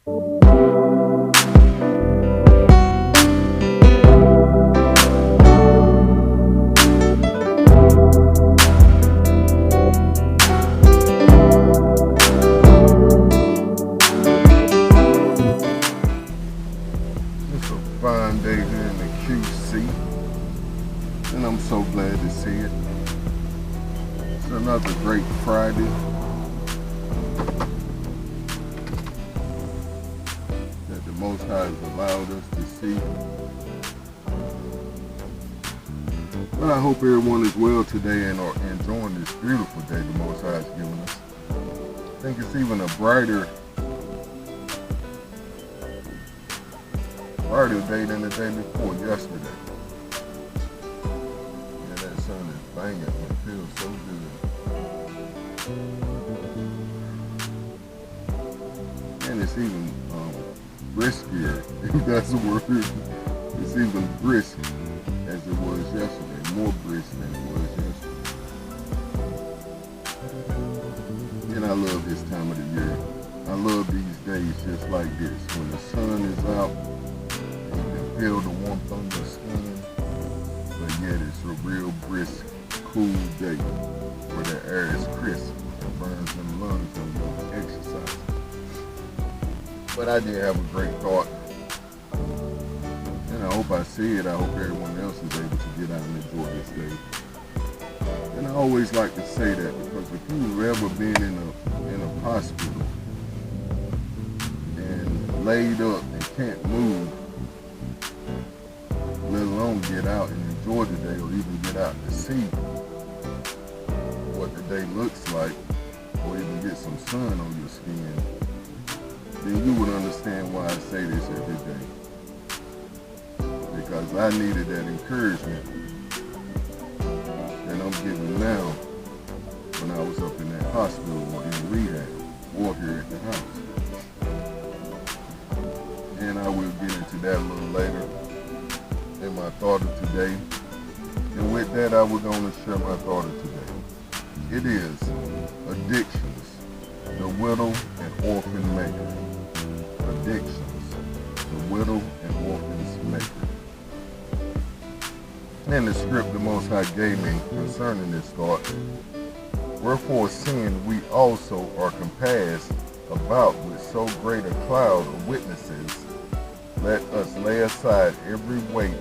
It's a fine day here in the QC, and I'm so glad to see it. It's another great Friday that the Most High has allowed us to see. But I hope everyone is well today and are enjoying this beautiful day the Most High has given us. I think it's even a brighter day than the day before yesterday. Yeah, that sun is banging. It feels so good. And it's even briskier, if that's a word. It's even brisk as it was yesterday. More brisk than it was yesterday. And I love this time of the year. I love these days just like this. When the sun is out, feel the warmth on your skin, but yet it's a real brisk, cool day where the air is crisp and burns them lungs when you exercise. But I did have a great thought, and I hope I see it. I hope everyone else is able to get out and enjoy this day. And I always like to say that because if you've ever been in a hospital and laid up and can't move, let alone get out and enjoy the day or even get out to see what the day looks like or even get some sun on your skin, then you would understand why I say this every day. Because I needed that encouragement that I'm getting now when I was up in that hospital or in rehab or here at the house. And I will get into that a little later in my thought of today. And with that, I was going to share my thought of today. It is addictions, the widow and orphan maker. Addictions, the widow and orphans maker. And the script the Most High gave me concerning this thought. Wherefore, seeing we also are compassed about with so great a cloud of witnesses, let us lay aside every weight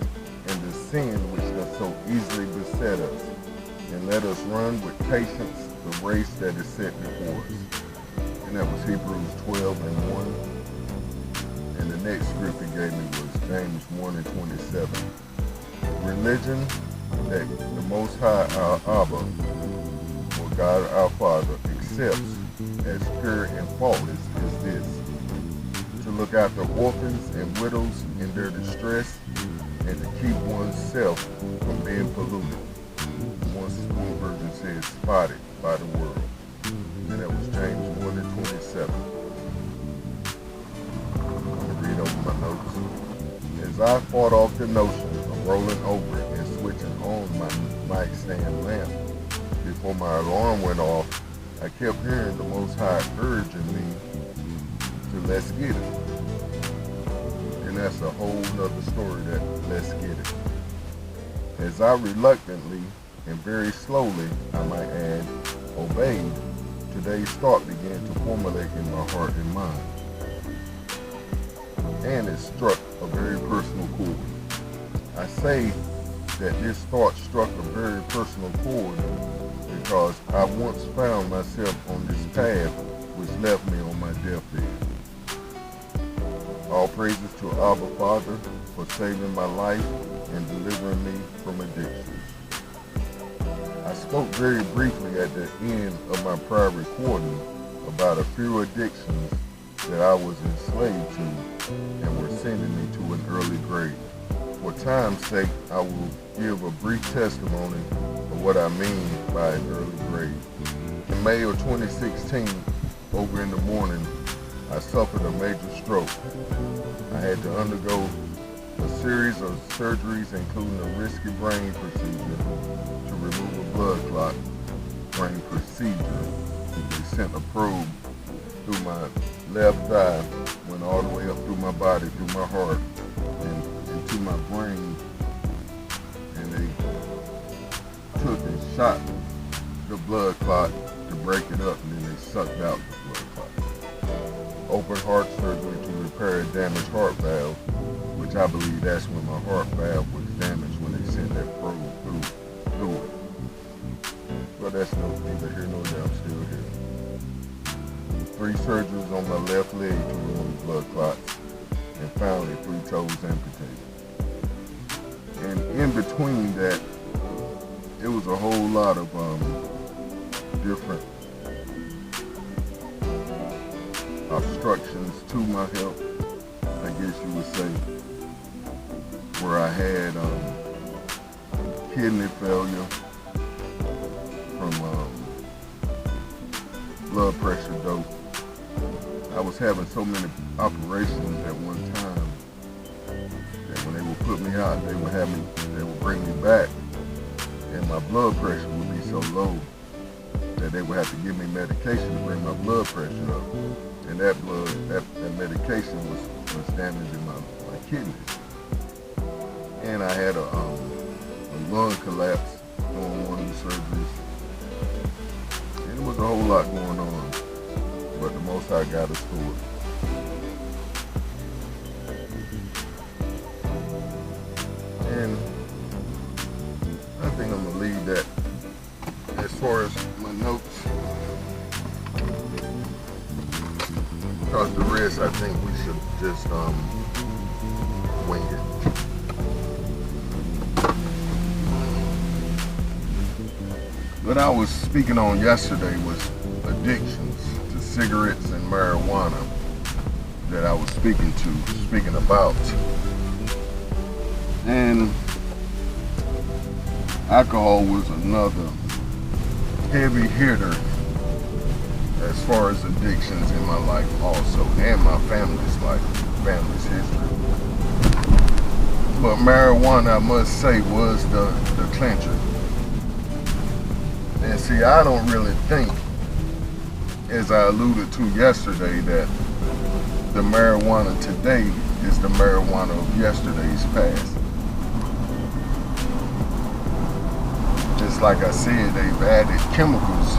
and the sin which does so easily beset us, and let us run with patience the race that is set before us. And that was Hebrews 12:1. And the next script he gave me was James 1:27. Religion that the Most High our Abba, or God our Father, accepts as pure and faultless is this: to look after orphans and widows in their distress, and to keep oneself from being polluted. One version says spotted by the world. And that was James 1:27. I'm going to read over my notes. As I fought off the notion of rolling over and switching on my nightstand lamp before my alarm went off, I kept hearing the Most High urging me to let's get it. And that's a whole nother story, that let's get it. As I reluctantly and very slowly, I might add, obeyed, today's thought began to formulate in my heart and mind. And it struck a very personal chord. I say that this thought struck a very personal chord because I once found myself on this path which left me on my deathbed. All praises to Abba Father for saving my life and delivering me from addictions. I spoke very briefly at the end of my prior recording about a few addictions that I was enslaved to and were sending me to an early grave. For time's sake, I will give a brief testimony of what I mean by an early grave. In May of 2016, over in the morning, I suffered a major stroke. I had to undergo a series of surgeries, including a risky brain procedure to remove a blood clot. Brain procedure. They sent a probe through my left thigh, went all the way up through my body, through my heart, and into my brain. And they took and shot the blood clot to break it up, and then they sucked out the blood clot. Open heart surgery to repair a damaged heart valve, which I believe that's when my heart valve was damaged when they sent that probe through it. But that's neither here nor there. I'm still here. 3 surgeries on my left leg to remove blood clots, and finally 3 toes amputated. And in between that, it was a whole lot of different obstructions to my health, I guess you would say, where I had kidney failure from blood pressure dope. I was having so many operations at one time that when they would put me out, they would bring me back, and my blood pressure would be so low that they would have to give me medication to bring my blood pressure up. And that medication was damaging my kidneys. And I had a lung collapse on one of the surgeries. And it was a whole lot going on, but the Most High got us through it. And I think I'm gonna leave that as far as my notes, because the rest I think we should just wing it. What I was speaking on yesterday was addictions to cigarettes and marijuana that I was speaking about. And alcohol was another heavy hitter as far as addictions in my life also, and my family's history. But marijuana, I must say, was the clincher. And see, I don't really think, as I alluded to yesterday, that the marijuana today is the marijuana of yesterday's past. Just like I said, they've added chemicals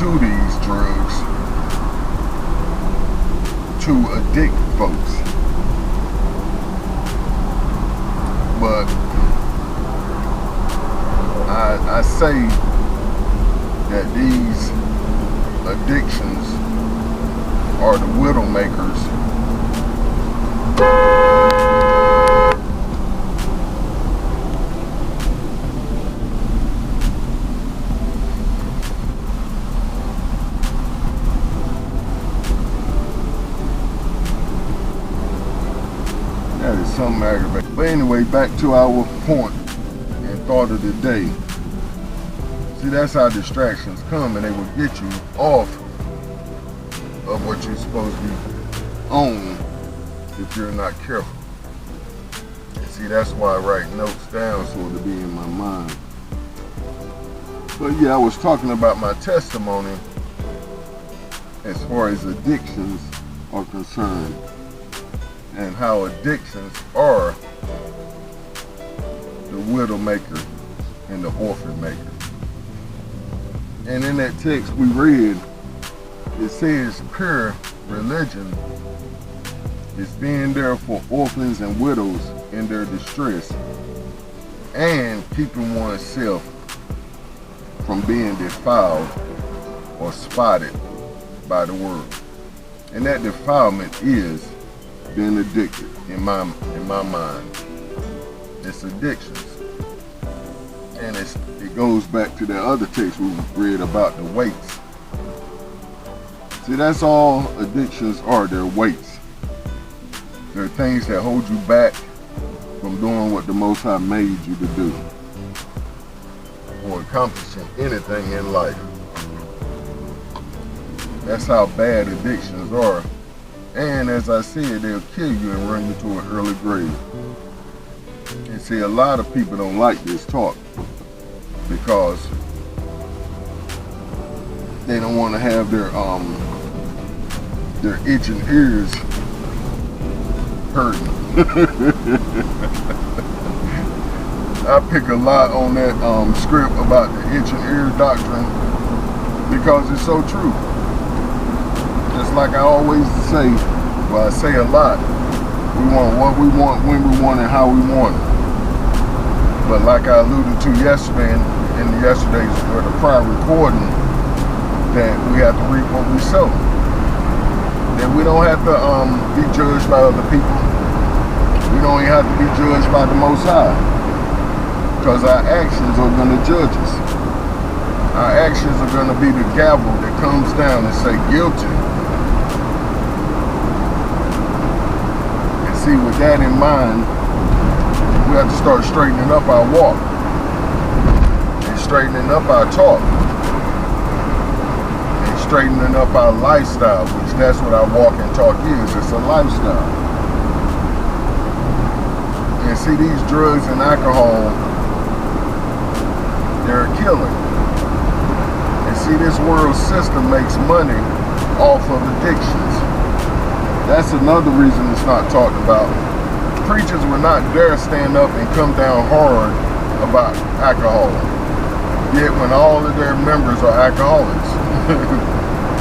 to these drugs to addict folks. But I say that these addictions are the widow makers that is something aggravating. But anyway, back to our point and thought of the day. See, that's how distractions come, and they will get you off of what you're supposed to be on if you're not careful. And see, that's why I write notes down, so it'll be in my mind. But yeah, I was talking about my testimony as far as addictions are concerned, and how addictions are the widow maker and the orphan maker. And in that text we read, it says pure religion is being there for orphans and widows in their distress, and keeping oneself from being defiled or spotted by the world. And that defilement is being addicted in my mind. It's addictions. And it goes back to that other text we read about the weights. See, that's all addictions are. They're weights. They're things that hold you back from doing what the Most High made you to do, or accomplishing anything in life. That's how bad addictions are. And as I said, they'll kill you and run you to an early grave. And see, a lot of people don't like this talk because they don't want to have their their itching ears hurting. I pick a lot on that script about the itching ear doctrine because it's so true. Just like I always say, well, I say a lot, we want what we want, when we want, and how we want it. But like I alluded to yesterday in yesterday's or the prior recording, that we have to reap what we sow. That we don't have to be judged by other people. We don't even have to be judged by the Most High, because our actions are going to judge us. Our actions are going to be the gavel that comes down and say guilty. And see, with that in mind, we have to start straightening up our walk and straightening up our talk and straightening up our lifestyle, which that's what our walk and talk is. It's a lifestyle. And see, these drugs and alcohol, they're a killer. And see, this world system makes money off of addictions. That's another reason it's not talked about. Preachers will not dare stand up and come down hard about alcohol. Yet when all of their members are alcoholics,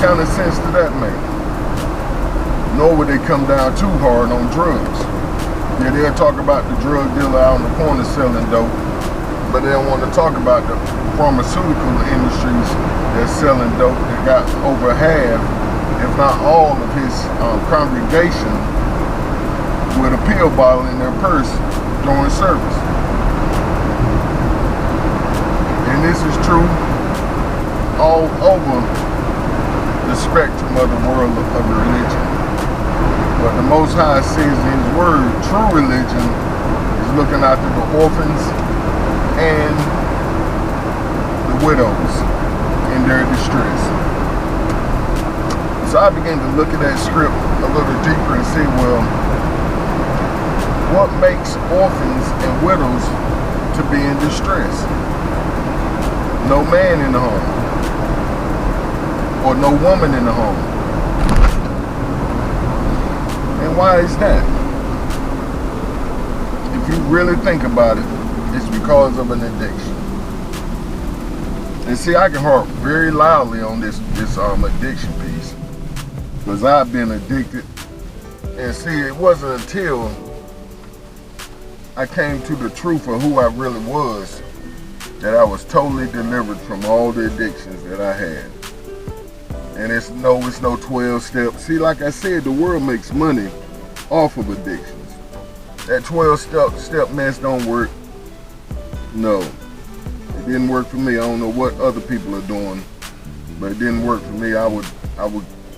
kind of sense to that make. Nor would they come down too hard on drugs. Yeah, they'll talk about the drug dealer out in the corner selling dope, but they don't want to talk about the pharmaceutical industries that's selling dope that got over half, if not all, of his congregation with a pill bottle in their purse during service. And this is true all over the spectrum of the world of religion. But the Most High says in His Word, true religion is looking after the orphans and the widows in their distress. So I began to look at that script a little deeper and say, well, what makes orphans and widows to be in distress? No man in the home, or no woman in the home. And why is that? If you really think about it, it's because of an addiction. And see, I can harp very loudly on this addiction piece, because I've been addicted. And see, it wasn't until I came to the truth of who I really was that I was totally delivered from all the addictions that I had. And it's no 12 steps. See, like I said, the world makes money off of addictions. That 12 step mess don't work. No, it didn't work for me. I don't know what other people are doing, but it didn't work for me. I would,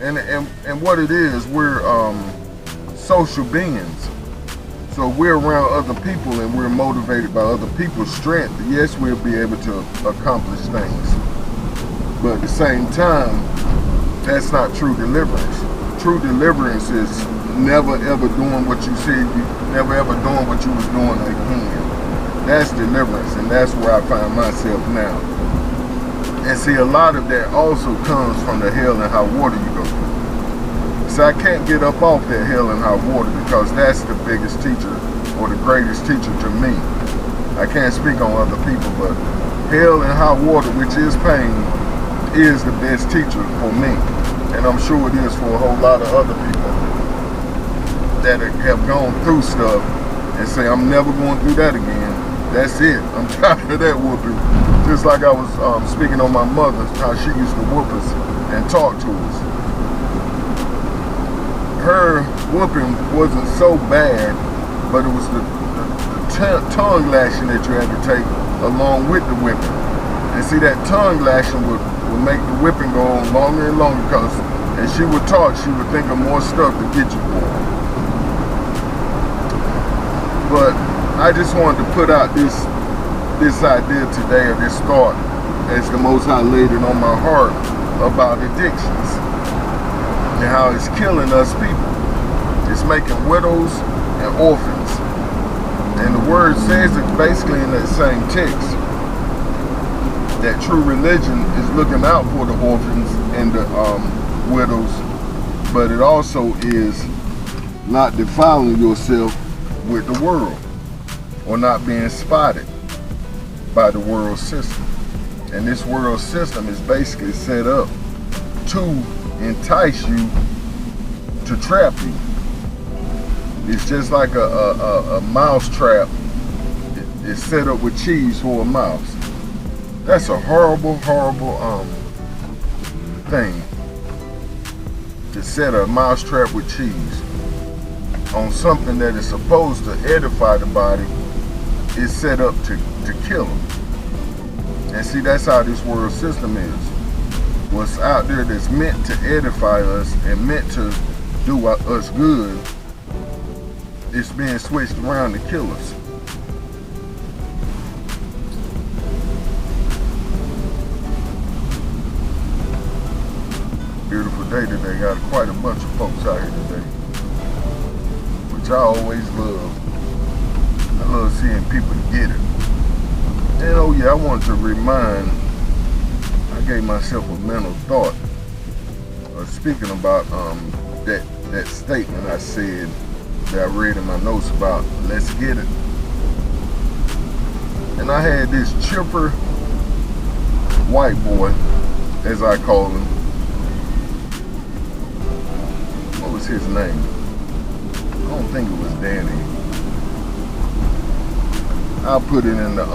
and what it is, we're social beings. So if we're around other people and we're motivated by other people's strength, yes, we'll be able to accomplish things. But at the same time, that's not true deliverance. True deliverance is never ever doing what you said, never ever doing what you was doing again. That's deliverance, and that's where I find myself now. And see, a lot of that also comes from the hell and high water you go through. So I can't get up off that hell and high water, because that's the biggest teacher or the greatest teacher to me. I can't speak on other people, but hell and high water, which is pain, is the best teacher for me. And I'm sure it is for a whole lot of other people that have gone through stuff and say, I'm never going through that again. That's it. I'm tired of that whooping. Just like I was speaking on my mother, how she used to whoop us and talk to us. Her whooping wasn't so bad, but it was the tongue lashing that you had to take along with the whipping. And see, that tongue lashing would make the whipping go on longer and longer, because as she would talk, she would think of more stuff to get you for. But I just wanted to put out this idea today, or this thought, as the Most High laid it on my heart, about addictions and how it's killing us people. It's making widows and orphans. And the word says it basically in that same text, that true religion is looking out for the orphans and the widows, but it also is not defiling yourself with the world, or not being spotted by the world system. And this world system is basically set up to entice you, to trap you. It's just like a mouse trap. It's set up with cheese for a mouse. That's a horrible, horrible thing. To set a mouse trap with cheese on something that is supposed to edify the body, is set up to kill them. And see, that's how this world system is. What's out there that's meant to edify us and meant to do us good, it's being switched around to kill us. Beautiful day today. Got quite a bunch of folks out here today, which I always love. I love seeing people get it. And oh yeah, I wanted to remind, I gave myself a mental thought speaking about that statement I said that I read in my notes about let's get it. And I had this chipper white boy, as I call him. What was his name? I don't think it was Danny. I'll put it in the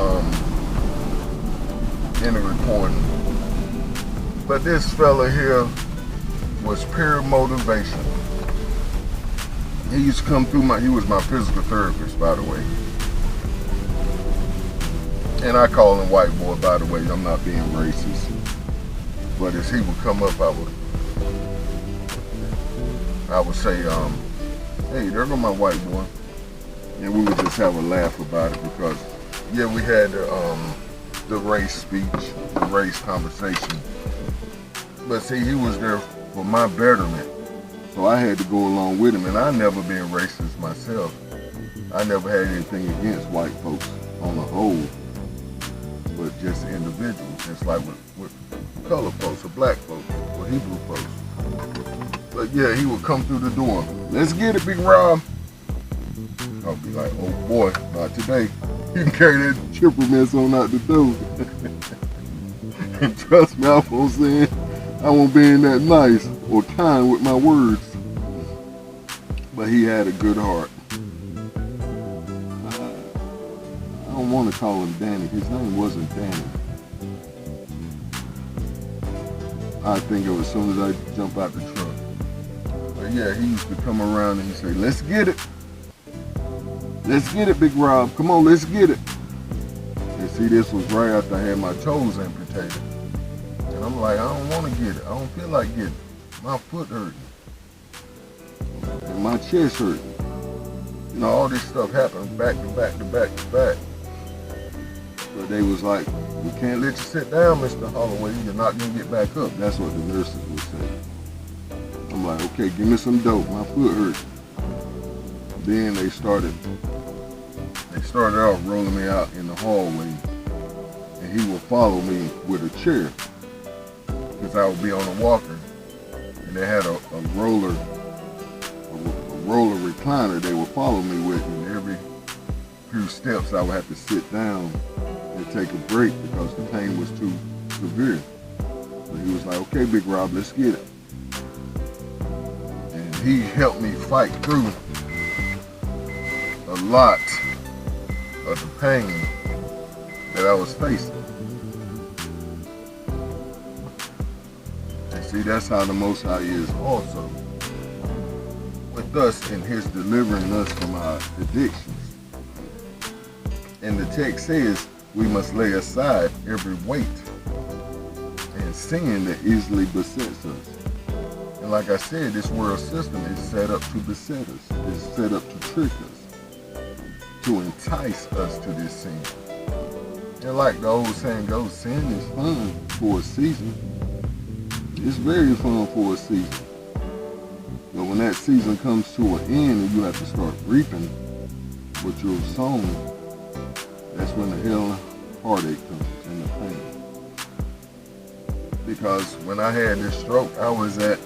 recording. But this fella here was pure motivation. He used to come through he was my physical therapist, by the way. And I call him white boy, by the way. I'm not being racist. But as he would come up, I would say, hey, there go my white boy. And we would just have a laugh about it because, yeah, we had the race speech, the race conversation. But see, he was there for my betterment. So I had to go along with him. And I never been racist myself. I never had anything against white folks on the whole. But just individuals, just like with color folks or black folks or Hebrew folks. But yeah, he would come through the door. Let's get it, Big Rob. I'll be like, oh boy, not today. You can carry that chipper mess on out the door. And trust me, I won't say I won't be in that nice or kind with my words. But he had a good heart. I don't want to call him Danny. His name wasn't Danny. I think of it as soon as I jump out the truck. But yeah, he used to come around and he'd say, let's get it. Let's get it, Big Rob. Come on, let's get it. And see, this was right after I had my toes amputated. And I'm like, I don't want to get it. I don't feel like getting it. My foot hurting. And my chest hurting. You know, all this stuff happened back to back to back to back. But they was like, we can't let you sit down, Mr. Holloway. You're not going to get back up. That's what the nurses would say. I'm like, okay, give me some dope. My foot hurts. Then they started out rolling me out in the hallway. And he would follow me with a chair. Because I would be on a walker. And they had a roller recliner they would follow me with. And every few steps I would have to sit down and take a break because the pain was too severe. So he was like, okay, Big Rob, let's get it. And he helped me fight through a lot of the pain that I was facing. And see, that's how the Most High is also with us in his delivering us from our addictions. And the text says we must lay aside every weight and sin that easily besets us. And like I said, this world system is set up to beset us. It's set up to trick us, to entice us to this sin. And like the old saying goes, sin is fun for a season. It's very fun for a season. But when that season comes to an end and you have to start reaping what you've sown, that's when the hell and heartache comes and the pain. Because when I had this stroke, I was at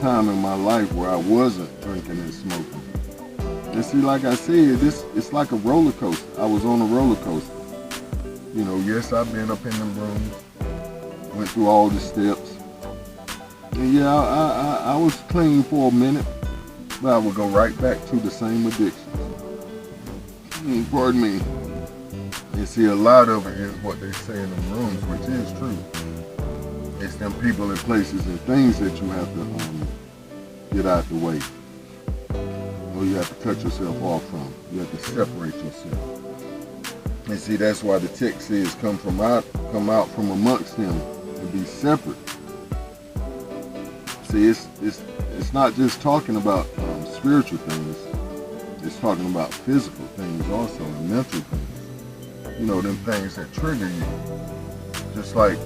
time in my life where I wasn't drinking and smoking. And see, like I said, it's like a roller coaster. I was on a roller coaster. You know, yes, I've been up in them rooms, went through all the steps. And yeah, I was clean for a minute, but I would go right back to the same addiction. Pardon me. You see, a lot of it is what they say in them rooms, which is true. It's them people and places and things that you have to get out the way. Or you have to cut yourself off from. You have to separate yourself. And see, that's why the text says, come out from amongst them and be separate. See, it's not just talking about spiritual things. It's talking about physical things also, and mental things. You know, them things that trigger you. Just like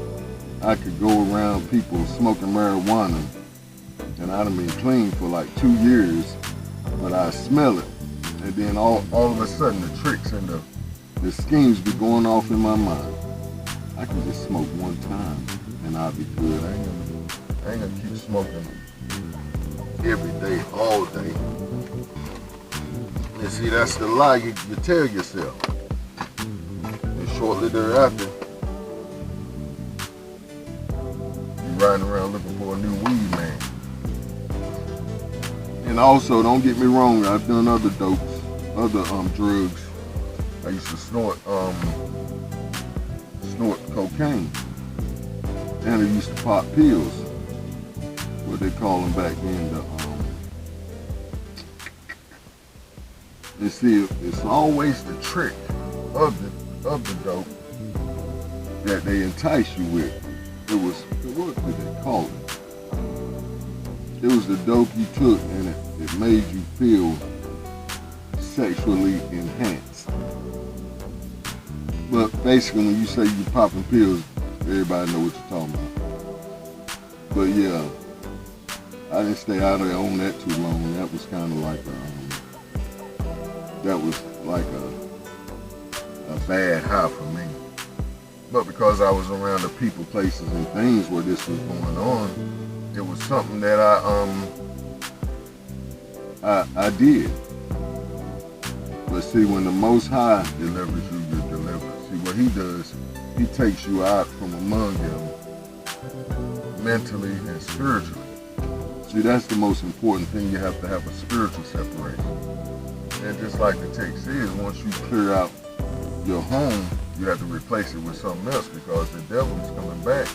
I could go around people smoking marijuana, and I'd have been clean for like 2 years, but I smell it. And then all of a sudden the tricks and the schemes be going off in my mind. I can just smoke one time and I'll be good. I ain't gonna keep smoking every day, all day. And see, that's the lie you tell yourself. And shortly thereafter, you're riding around looking for a new weed man. And also, don't get me wrong, I've done other dopes, other drugs. I used to snort cocaine, and I used to pop pills, what they call them back then. You see, it's always the trick of the dope that they entice you with. What did they call it? It was the dope you took, and it made you feel sexually enhanced. But basically, when you say you're popping pills, everybody know what you're talking about. But yeah, I didn't stay out there on that too long. That was kind of like a bad high for me. But because I was around the people, places, and things where this was going on, it was something that I did. But see, when the Most High delivers you, you're delivered. See, what he does, he takes you out from among them mentally and spiritually. See, that's the most important thing. You have to have a spiritual separation. And just like the text is, once you clear out your home, you have to replace it with something else, because the devil is coming back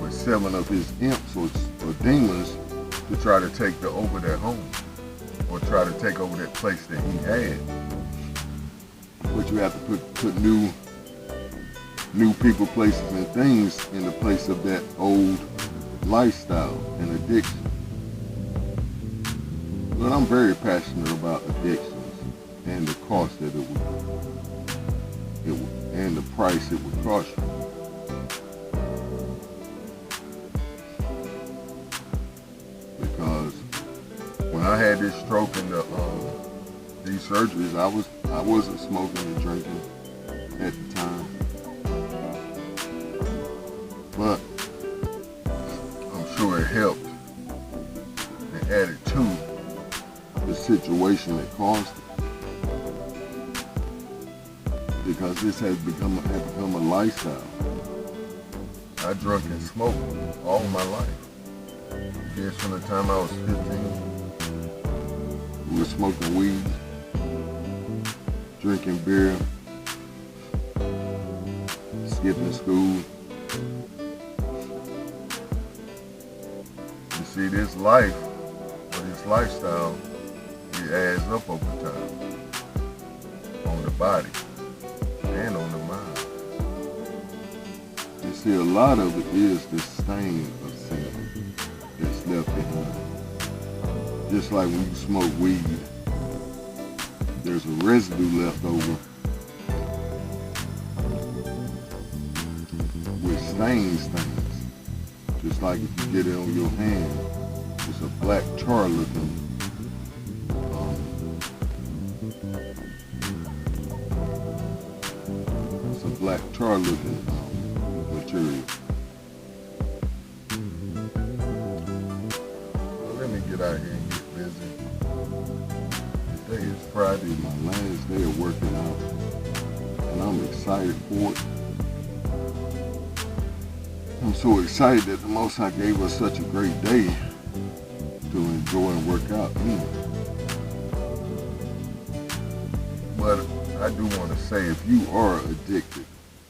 with 7 of his imps or demons to try to take over that home, or try to take over that place that he had. But you have to put new people, places, and things in the place of that old lifestyle and addiction. But I'm very passionate about addictions and the cost that it would and the price it would cost you. Because when I had this stroke and these surgeries, I wasn't smoking and drinking at the time. But I'm sure it helped and added to the situation that caused it. Because this had become a lifestyle. I drank and smoked all my life. Just from the time I was 15. We were smoking weed, drinking beer, skipping school. You see, this life, or this lifestyle, it adds up over time on the body and on the mind. You see, a lot of it is the stain of sin that's left behind. Just like when you smoke weed, there's a residue left over which stains things. Just like if you get it on your hand, it's a black tar looking material. Well, let me busy. Today is Friday, my last day of working out, and I'm excited for it. I'm so excited that the Most High gave us such a great day to enjoy and work out. But I do want to say, if you are addicted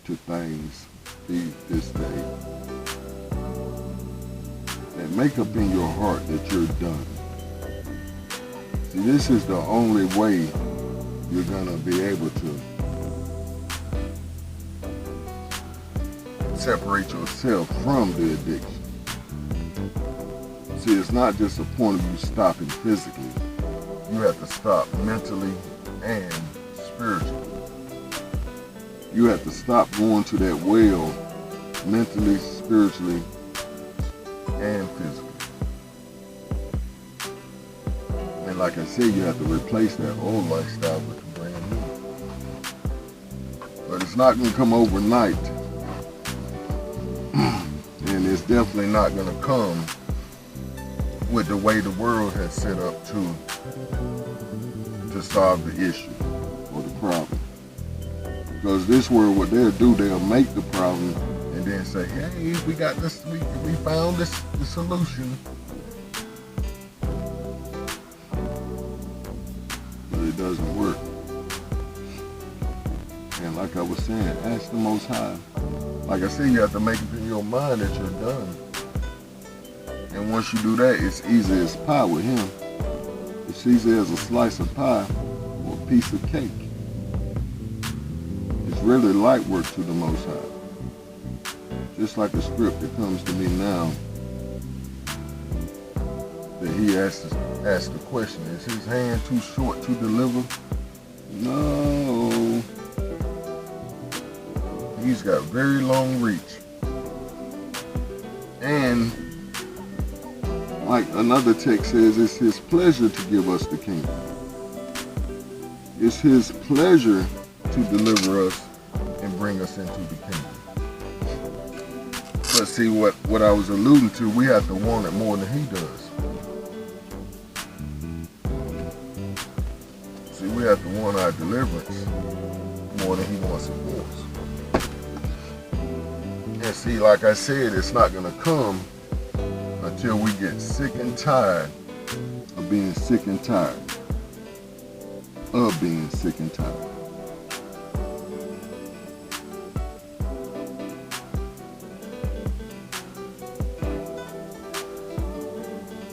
to things this day, that make up in your heart that you're done. See, this is the only way you're going to be able to separate yourself from the addiction. See, it's not just a point of you stopping physically. You have to stop mentally and spiritually. You have to stop going to that well mentally, spiritually, and physically. And like I said, you have to replace that old lifestyle with a brand new. But it's not going to come overnight. And it's definitely not going to come with the way the world has set up to solve the issue or the problem. Because this world, what they'll do, they'll make the problem and then say, hey, we got this, we found the solution. But it doesn't work. And like I was saying, ask the Most High. Like I said, you have to make it in your mind that you're done. And once you do that, it's easy as pie with him. It's easy as a slice of pie or a piece of cake. It's really light work to the Most High. Just like a script that comes to me now, that he asked the question, is his hand too short to deliver? No. He's got very long reach. And like another text says, it's his pleasure to give us the kingdom. It's his pleasure to deliver us and bring us into the kingdom. But see, what I was alluding to, we have to want it more than he does. See, we have to want our deliverance more than he wants it for us. And see, like I said, it's not going to come until we get sick and tired of being sick and tired of being sick and tired.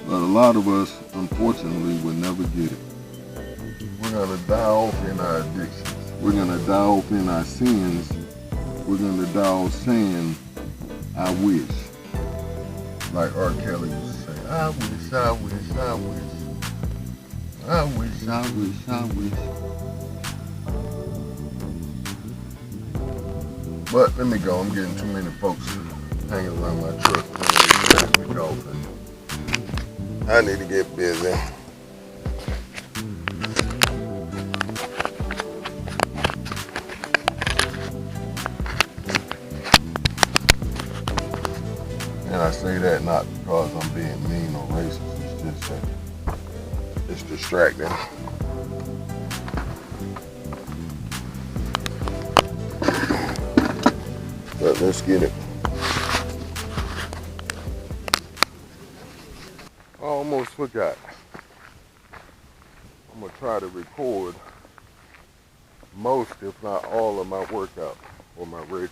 But a lot of us, unfortunately, will never get it. We're going to die off in our addictions. We're going to die off in our sins. We're going to die off saying, I wish. Like R. Kelly used to say, I wish, I wish, I wish. I wish, I wish, I wish. But let me go. I'm getting too many folks hanging around my truck. I need to get busy. And I say that not because I'm being mean or racist, it's just that it's distracting. But let's get it. I almost forgot. I'm going to try to record most, if not all, of my workout or my regimen.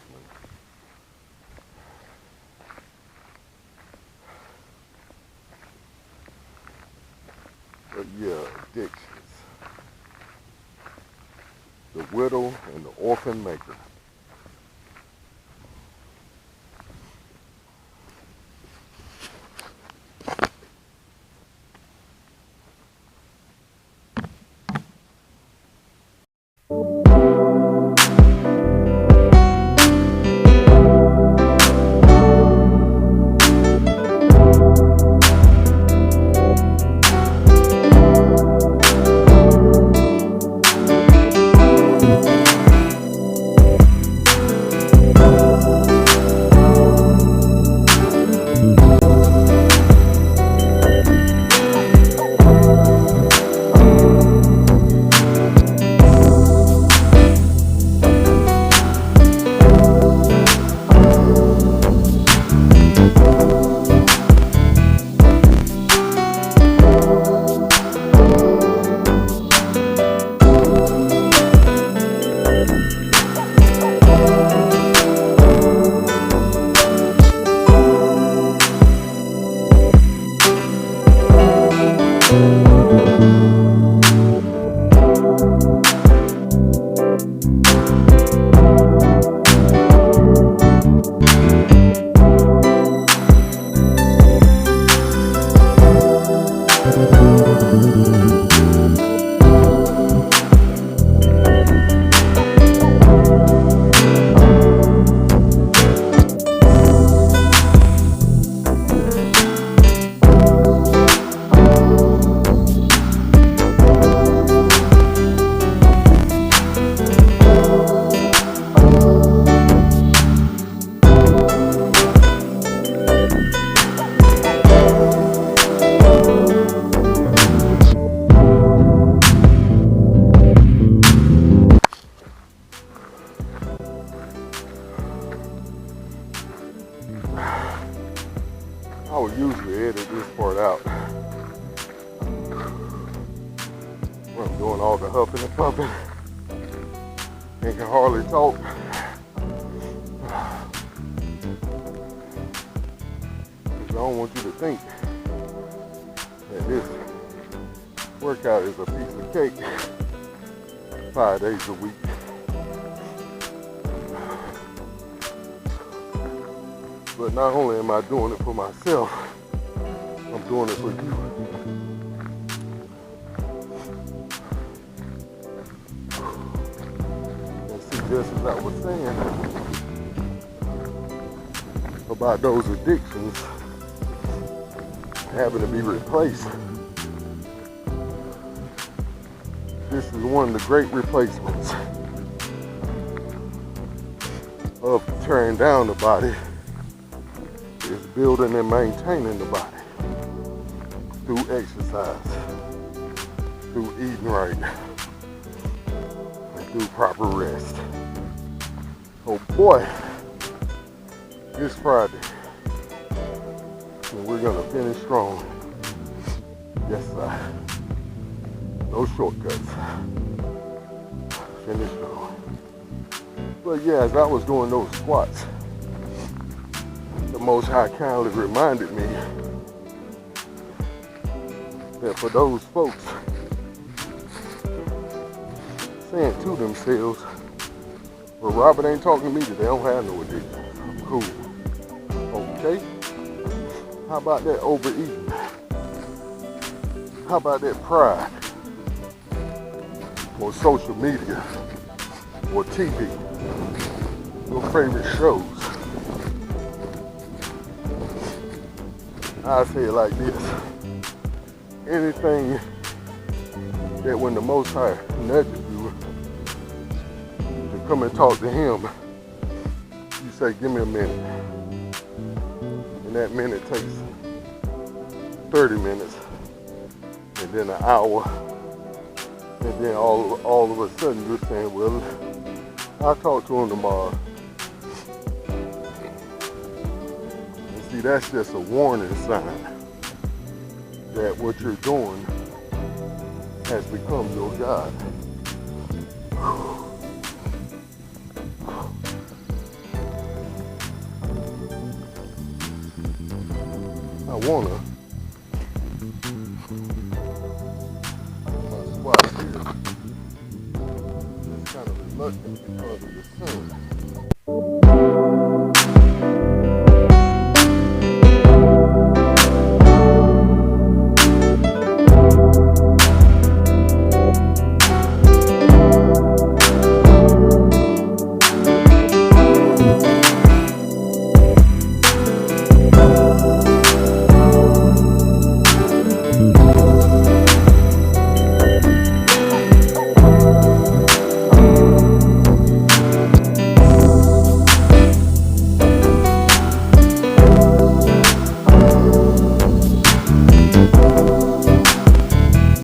But yeah, addictions. The widow and the orphan maker. I would usually edit this part out when I'm doing all the huffing and puffing and can hardly talk. I don't want you to think that this workout is a piece of cake 5 days a week. But not only am I doing it for myself, I'm doing it for you. And see, just as I was saying about those addictions having to be replaced, this is one of the great replacements of tearing down the body. Is building and maintaining the body through exercise, through eating right, and through proper rest. Oh boy, it's Friday, and we're gonna finish strong. Yes, sir. No shortcuts. Finish strong. But yeah, as I was doing those squats, the Most High kindly reminded me that for those folks saying to themselves, well, Robert ain't talking to me today, I don't have no addiction. I'm cool. Okay? How about that overeating? How about that pride? Or social media? Or TV? Your favorite shows? I say it like this. Anything that when the Most High nudges you to come and talk to Him, you say, give me a minute. And that minute takes 30 minutes, and then an hour, and then all of a sudden you're saying, well, I'll talk to Him tomorrow. See, that's just a warning sign that what you're doing has become your God. I wanna my squat here is kind of reluctant because of the sun.